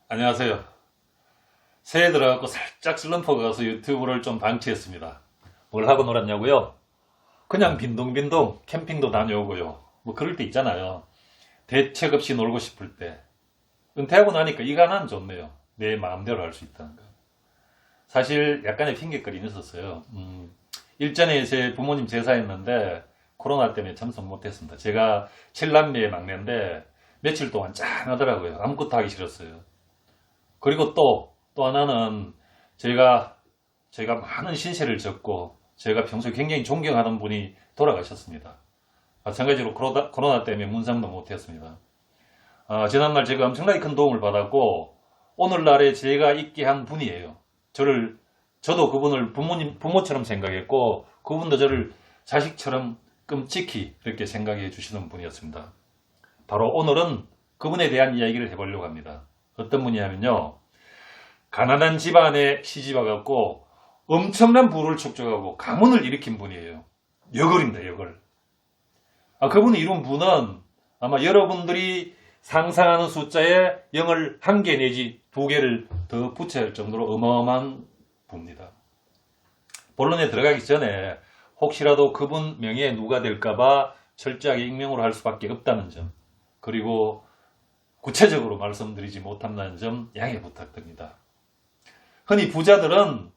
안녕하세요. 새해 들어가고 살짝 슬럼프가 가서 유튜브를 좀 방치했습니다. 뭘 하고 놀았냐고요? 그냥 빈둥빈둥 캠핑도 다녀오고요. 뭐 그럴 때 있잖아요. 대책 없이 놀고 싶을 때. 은퇴하고 나니까 이거 하나는 좋네요. 내 마음대로 할 수 있다는 거. 사실 약간의 핑계거리는 있었어요. 일전에 제 부모님 제사였는데 코로나 때문에 참석 못했습니다. 제가 7남매의 막내인데 며칠 동안 짠하더라고요. 아무것도 하기 싫었어요. 그리고 또 하나는 제가 많은 신세를 졌고 제가 평소에 굉장히 존경하는 분이 돌아가셨습니다. 마찬가지로 코로나 때문에 문상도 못했습니다. 지난날 제가 엄청나게 큰 도움을 받았고 오늘날에 제가 있게 한 분이에요. 저도 그분을 부모처럼 생각했고 그분도 저를 자식처럼 끔찍히 이렇게 생각해 주시는 분이었습니다. 바로 오늘은 그분에 대한 이야기를 해보려고 합니다. 어떤 분이냐면요. 가난한 집안에 시집와갖고 엄청난 부를 축적하고 가문을 일으킨 분이에요. 여걸입니다, 여걸. 그분이 이룬 부는 아마 여러분들이 상상하는 숫자에 0을 1개 내지 2개를 더 붙여야 할 정도로 어마어마한 부입니다. 본론에 들어가기 전에 혹시라도 그분 명예에 누가 될까봐 철저하게 익명으로 할 수밖에 없다는 점, 그리고 구체적으로 말씀드리지 못한다는 점 양해 부탁드립니다. 흔히 부자들은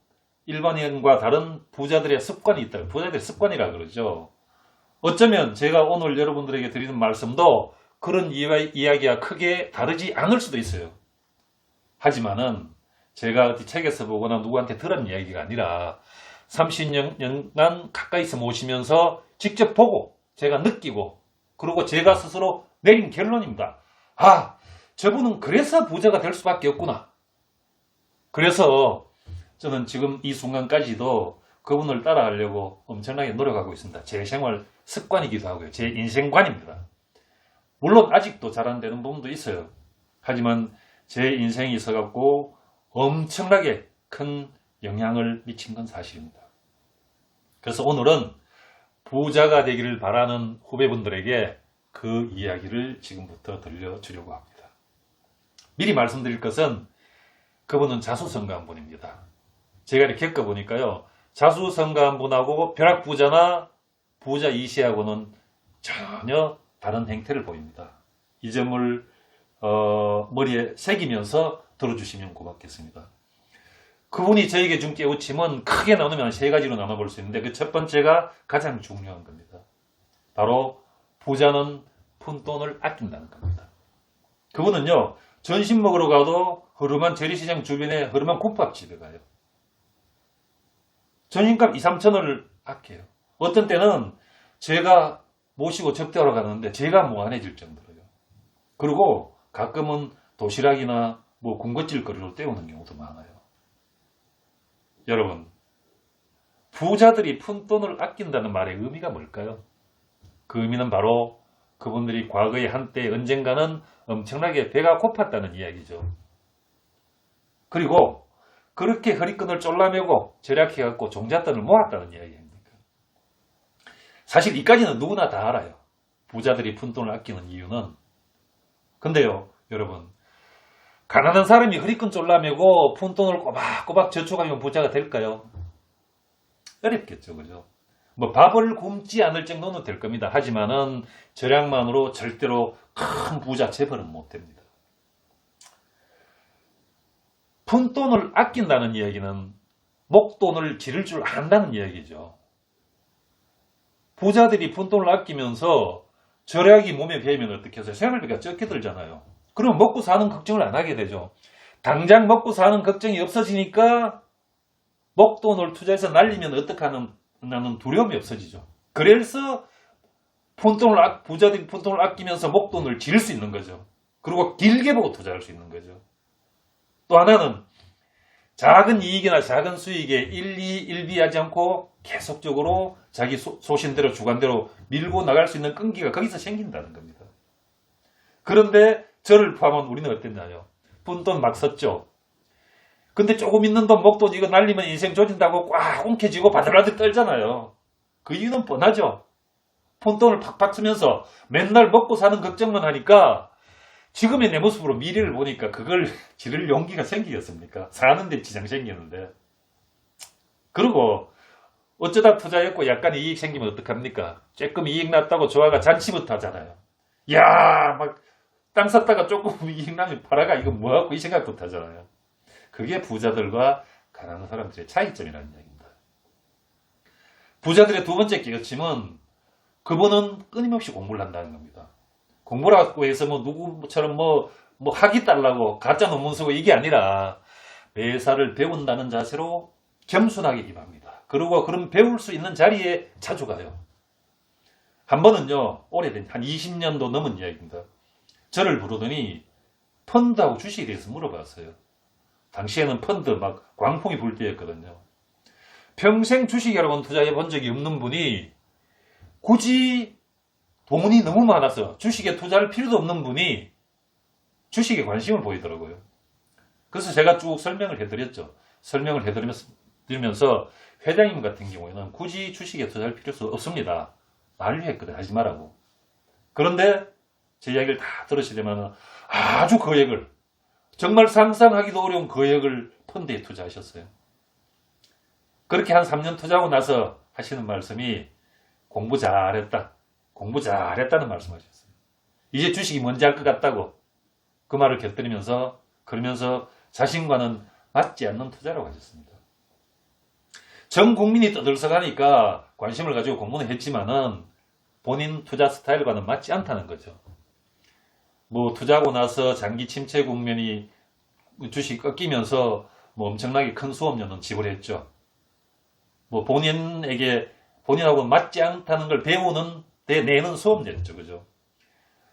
일반인과 다른 부자들의 습관이 있다. 부자들의 습관이라 그러죠. 어쩌면 제가 오늘 여러분들에게 드리는 말씀도 그런 이야기와 크게 다르지 않을 수도 있어요. 하지만은 제가 어디 책에서 보거나 누구한테 들은 이야기가 아니라 30년간 가까이서 모시면서 직접 보고 제가 느끼고 그리고 제가 스스로 내린 결론입니다. 저분은 그래서 부자가 될 수밖에 없구나. 그래서 저는 지금 이 순간까지도 그분을 따라가려고 엄청나게 노력하고 있습니다. 제 생활 습관이기도 하고요. 제 인생관입니다. 물론 아직도 잘 안 되는 부분도 있어요. 하지만 제 인생이 있어갖고 엄청나게 큰 영향을 미친 건 사실입니다. 그래서 오늘은 부자가 되기를 바라는 후배분들에게 그 이야기를 지금부터 들려주려고 합니다. 미리 말씀드릴 것은 그분은 자수성가한 분입니다. 제가 이렇게 겪어보니까요. 자수성가한 분하고 벼락부자나 부자 이시하고는 전혀 다른 행태를 보입니다. 이 점을 머리에 새기면서 들어주시면 고맙겠습니다. 그분이 저에게 준 깨우침은 크게 나누면 세 가지로 나눠볼 수 있는데 그 첫 번째가 가장 중요한 겁니다. 바로 부자는 푼돈을 아낀다는 겁니다. 그분은요. 점심 먹으러 가도 허름한 재래시장 주변에 허름한 국밥집에 가요. 점심값 2, 3천 원을 아껴요. 어떤 때는 제가 모시고 접대하러 가는데 제가 무한해질 정도로요. 그리고 가끔은 도시락이나 군것질거리로 때우는 경우도 많아요. 여러분, 부자들이 푼돈을 아낀다는 말의 의미가 뭘까요? 그 의미는 바로 그분들이 과거에 한때 언젠가는 엄청나게 배가 고팠다는 이야기죠. 그리고 그렇게 허리끈을 졸라매고 절약해갖고 종잣돈을 모았다는 이야기입니다. 사실 이까지는 누구나 다 알아요. 부자들이 푼돈을 아끼는 이유는. 근데요, 여러분. 가난한 사람이 허리끈 졸라매고 푼돈을 꼬박꼬박 저축하면 부자가 될까요? 어렵겠죠, 그죠? 밥을 굶지 않을 정도는 될 겁니다. 하지만은 절약만으로 절대로 큰 부자 재벌은 못 됩니다. 푼돈을 아낀다는 이야기는 목돈을 지를 줄 안다는 이야기죠. 부자들이 푼돈을 아끼면서 절약이 몸에 배이면 어떻게 해서 생활비가 적게 들잖아요. 그럼 먹고 사는 걱정을 안 하게 되죠. 당장 먹고 사는 걱정이 없어지니까 목돈을 투자해서 날리면 어떡하는 두려움이 없어지죠. 그래서 부자들이 푼돈을 아끼면서 목돈을 지을 수 있는 거죠. 그리고 길게 보고 투자할 수 있는 거죠. 또 하나는 작은 이익이나 작은 수익에 일비하지 않고 계속적으로 자기 소신대로 주관대로 밀고 나갈 수 있는 끈기가 거기서 생긴다는 겁니다. 그런데 저를 포함한 우리는 어땠나요? 푼돈 막 썼죠. 근데 조금 있는 돈 목돈 이거 날리면 인생 조진다고 꽉 움켜쥐고 바들바들 떨잖아요. 그 이유는 뻔하죠. 푼돈을 팍팍 쓰면서 맨날 먹고 사는 걱정만 하니까 지금의 내 모습으로 미래를 보니까 그걸 지를 용기가 생기겠습니까? 사는데 지장 생기는데. 그리고 어쩌다 투자했고 약간 이익 생기면 어떡합니까? 조금 이익 났다고 조화가 잔치부터 하잖아요. 야, 막 땅 샀다가 조금 이익 나면 팔아가 이거 뭐하고 이 생각부터 하잖아요. 그게 부자들과 가난한 사람들의 차이점이라는 이야기입니다. 부자들의 두 번째 깨우침은 그분은 끊임없이 공부를 한다는 겁니다. 공부라고 해서 뭐 누구처럼 뭐 학위 딸라고 가짜 논문 쓰고 이게 아니라 매사를 배운다는 자세로 겸손하게 임합니다. 그리고 그럼 배울 수 있는 자리에 자주 가요. 한 번은요, 오래된 한 20년도 넘은 이야기입니다. 저를 부르더니 펀드하고 주식에 대해서 물어봤어요. 당시에는 펀드 막 광풍이 불 때였거든요. 평생 주식이라고는 투자해 본 적이 없는 분이 굳이 돈이 너무 많아서 주식에 투자할 필요도 없는 분이 주식에 관심을 보이더라고요. 그래서 제가 쭉 설명을 해드렸죠. 설명을 해드리면서 회장님 같은 경우에는 굳이 주식에 투자할 필요 없습니다. 만류했거든. 하지 말라고. 그런데 제 이야기를 다 들으시려면 아주 거액을, 정말 상상하기도 어려운 거액을 펀드에 투자하셨어요. 그렇게 한 3년 투자하고 나서 하시는 말씀이 공부 잘했다. 공부 잘했다는 말씀하셨어요. 이제 주식이 뭔지 알 것 같다고 그 말을 곁들이면서 그러면서 자신과는 맞지 않는 투자라고 하셨습니다. 전 국민이 떠들썩하니까 관심을 가지고 공부는 했지만은 본인 투자 스타일과는 맞지 않다는 거죠. 뭐 투자하고 나서 장기 침체 국면이 주식 꺾이면서 뭐 엄청나게 큰 수업료는 지불했죠. 뭐 본인하고 맞지 않다는 걸 배우는 데 내는 수업료였죠. 그죠?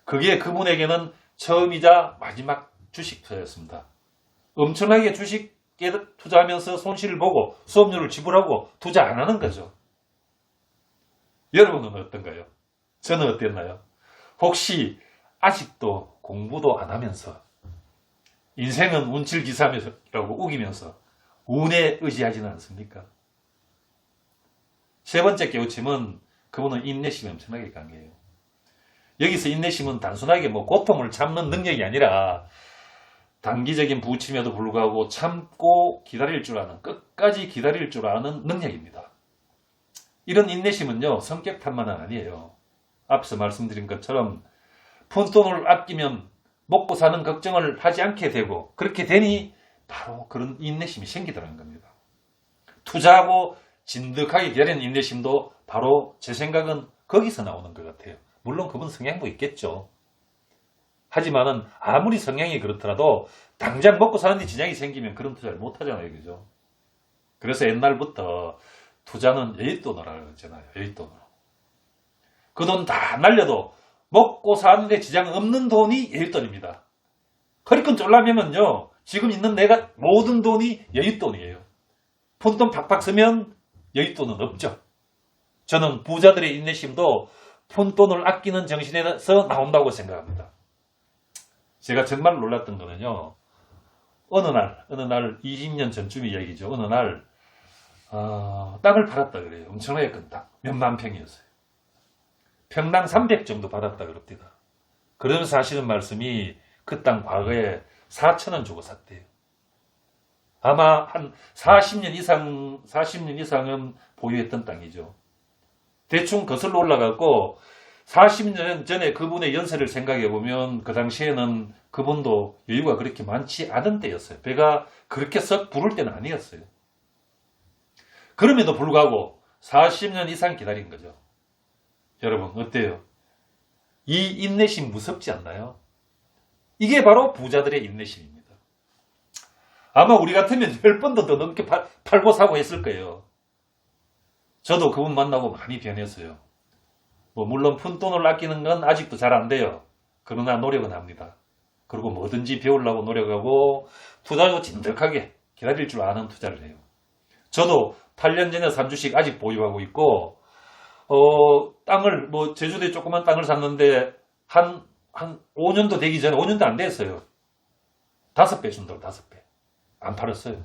그게 그분에게는 처음이자 마지막 주식 투자였습니다. 엄청나게 주식에 투자하면서 손실을 보고 수업료를 지불하고 투자 안 하는 거죠. 여러분은 어떤가요? 저는 어땠나요? 혹시 아직도 공부도 안 하면서 인생은 운칠기삼이라고 우기면서 운에 의지하지는 않습니까? 세 번째 깨우침은 그분은 인내심이 엄청나게 강해요. 여기서 인내심은 단순하게 뭐 고통을 참는 능력이 아니라 단기적인 부침에도 불구하고 참고 기다릴 줄 아는, 끝까지 기다릴 줄 아는 능력입니다. 이런 인내심은요, 성격 탓만은 아니에요. 앞서 말씀드린 것처럼 푼돈을 아끼면 먹고 사는 걱정을 하지 않게 되고 그렇게 되니 바로 그런 인내심이 생기더라는 겁니다. 투자하고 진득하게 기다리는 인내심도 바로 제 생각은 거기서 나오는 것 같아요. 물론 그분 성향도 있겠죠. 하지만은 아무리 성향이 그렇더라도 당장 먹고 사는데 지장이 생기면 그런 투자를 못 하잖아요. 그죠? 그래서 옛날부터 투자는 여윳돈으로 하잖아요. 여윳돈으로. 그 돈 다 날려도 먹고 사는데 지장 없는 돈이 여윳돈입니다. 허리끈 쫄라매면요. 지금 있는 내가 모든 돈이 여윳돈이에요. 푼돈 팍팍 쓰면 여윳돈은 없죠. 저는 부자들의 인내심도 푼돈을 아끼는 정신에서 나온다고 생각합니다. 제가 정말 놀랐던 거는요. 어느 날 20년 전쯤의 이야기죠. 어느 날 땅을 팔았다 그래요. 엄청나게 큰 땅. 몇만 평이었어요. 평당 300 정도 받았다 그럽니다. 그러면서 하시는 말씀이 그 땅 과거에 4,000원 주고 샀대요. 아마 한 40년 이상은 보유했던 땅이죠. 대충 거슬러 올라갔고 40년 전에 그분의 연세를 생각해 보면 그 당시에는 그분도 여유가 그렇게 많지 않은 때였어요. 배가 그렇게 썩 부를 때는 아니었어요. 그럼에도 불구하고 40년 이상 기다린 거죠. 여러분 어때요? 이 인내심 무섭지 않나요? 이게 바로 부자들의 인내심입니다. 아마 우리 같으면 10번도 더 넘게 팔고 사고 했을 거예요. 저도 그분 만나고 많이 변했어요. 물론 푼돈을 아끼는 건 아직도 잘 안 돼요. 그러나 노력은 합니다. 그리고 뭐든지 배우려고 노력하고 투자도 진득하게 기다릴 줄 아는 투자를 해요. 저도 8년 전에 산 주식 아직 보유하고 있고 땅을 제주도에 조그만 땅을 샀는데 한 5년도 되기 전에 5년도 안 됐어요. 5배 준다고 5배. 안 팔았어요.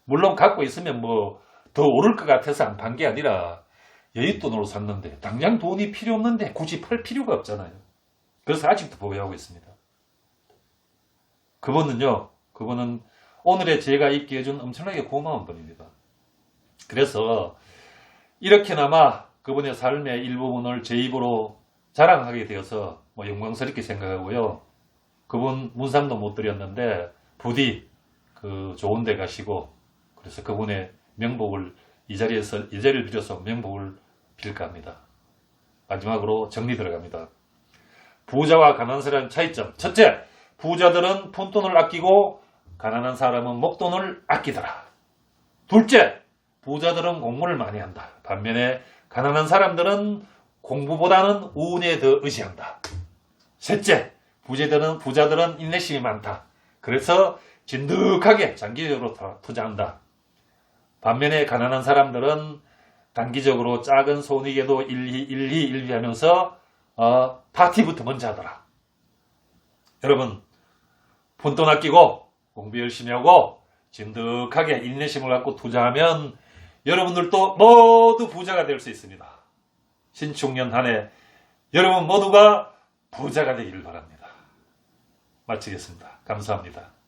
물론 갖고 있으면 더 오를 것 같아서 안 판 게 아니라 여윳돈으로 샀는데 당장 돈이 필요 없는데 굳이 팔 필요가 없잖아요. 그래서 아직도 보유하고 있습니다. 그분은 오늘의 제가 있게 해준 엄청나게 고마운 분입니다. 그래서 이렇게나마 그분의 삶의 일부분을 제 입으로 자랑하게 되어서 영광스럽게 생각하고요. 그분 문상도 못 드렸는데 부디 그 좋은 데 가시고, 그래서 그분의 명복을 이 자리를 빌어서 명복을 빌까 합니다. 마지막으로 정리 들어갑니다. 부자와 가난한 사람의 차이점. 첫째, 부자들은 푼돈을 아끼고 가난한 사람은 목돈을 아끼더라. 둘째, 부자들은 공부를 많이 한다. 반면에 가난한 사람들은 공부보다는 운에 더 의지한다. 셋째, 부자들은 인내심이 많다. 그래서 진득하게 장기적으로 투자한다. 반면에 가난한 사람들은 단기적으로 작은 손익에도 일희 하면서 파티부터 먼저 하더라. 여러분, 푼돈 아끼고 공부 열심히 하고 진득하게 인내심을 갖고 투자하면 여러분들도 모두 부자가 될 수 있습니다. 신축년 한 해 여러분 모두가 부자가 되기를 바랍니다. 마치겠습니다. 감사합니다.